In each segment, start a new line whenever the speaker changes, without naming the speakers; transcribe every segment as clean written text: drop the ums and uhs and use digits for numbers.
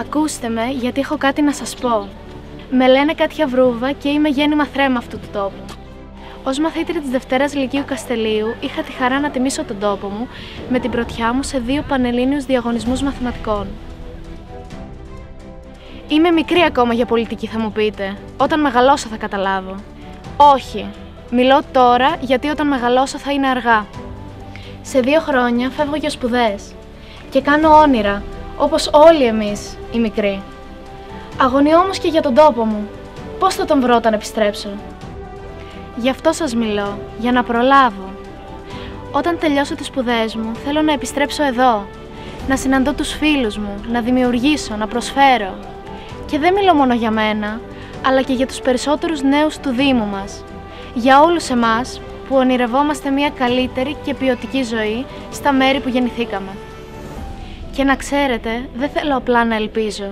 Ακούστε με, γιατί έχω κάτι να σας πω. Με λένε Κάτια Βρούβα και είμαι γέννημα θρέμα αυτού του τόπου. Ως μαθήτρια της Δευτέρας Λυκείου Καστελείου, είχα τη χαρά να τιμήσω τον τόπο μου με την πρωτιά μου σε 2 πανελλήνιους διαγωνισμούς μαθηματικών. Είμαι μικρή ακόμα για πολιτική, θα μου πείτε. Όταν μεγαλώσω θα καταλάβω. Όχι. Μιλώ τώρα, γιατί όταν μεγαλώσω θα είναι αργά. Σε 2 χρόνια φεύγω για σπουδές. Και κάνω όνειρα, όπως όλοι εμείς οι μικροί. Αγωνιώ όμως και για τον τόπο μου. Πώς θα τον βρω όταν επιστρέψω? Γι' αυτό σας μιλώ, για να προλάβω. Όταν τελειώσω τις σπουδές μου, θέλω να επιστρέψω εδώ. Να συναντώ τους φίλους μου, να δημιουργήσω, να προσφέρω. Και δεν μιλώ μόνο για μένα, αλλά και για τους περισσότερους νέους του Δήμου μας. Για όλους εμάς που ονειρευόμαστε μια καλύτερη και ποιοτική ζωή στα μέρη που γεννηθήκαμε. Και να ξέρετε, δεν θέλω απλά να ελπίζω.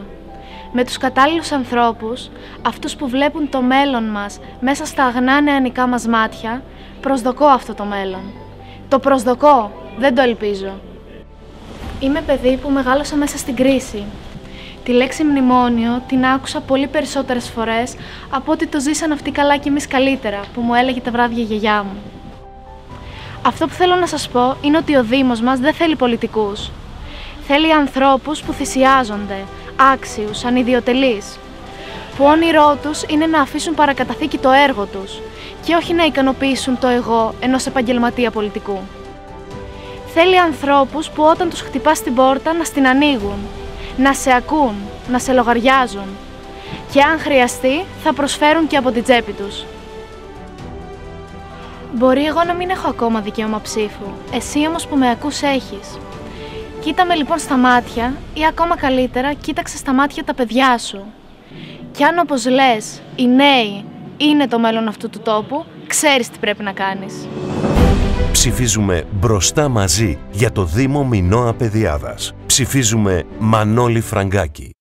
Με τους κατάλληλους ανθρώπους, αυτούς που βλέπουν το μέλλον μας μέσα στα αγνά νεανικά μας μάτια, προσδοκώ αυτό το μέλλον. Το προσδοκώ, δεν το ελπίζω. Είμαι παιδί που μεγάλωσα μέσα στην κρίση. Τη λέξη μνημόνιο την άκουσα πολύ περισσότερες φορές από ότι το ζήσαν αυτοί καλά και εμείς καλύτερα, που μου έλεγε τα βράδια η γιαγιά μου. Αυτό που θέλω να σας πω είναι ότι ο Δήμος μας δεν θέλει πολιτικούς. Θέλει ανθρώπους που θυσιάζονται, άξιους, ανιδιοτελείς, που όνειρό τους είναι να αφήσουν παρακαταθήκη το έργο τους και όχι να ικανοποιήσουν το εγώ ενός επαγγελματία πολιτικού. Θέλει ανθρώπους που όταν τους χτυπάς την πόρτα να στην ανοίγουν, να σε ακούν, να σε λογαριάζουν και αν χρειαστεί θα προσφέρουν και από την τσέπη τους. Μπορεί εγώ να μην έχω ακόμα δικαίωμα ψήφου, εσύ όμως που με ακούς έχεις. Κοίτα με λοιπόν στα μάτια ή ακόμα καλύτερα κοίταξε στα μάτια τα παιδιά σου. Κι αν όπως λες οι νέοι είναι το μέλλον αυτού του τόπου, ξέρεις τι πρέπει να κάνεις.
Ψηφίζουμε μπροστά μαζί για το Δήμο Μινώα Παιδιάδας. Ψηφίζουμε Μανώλη Φραγκάκη.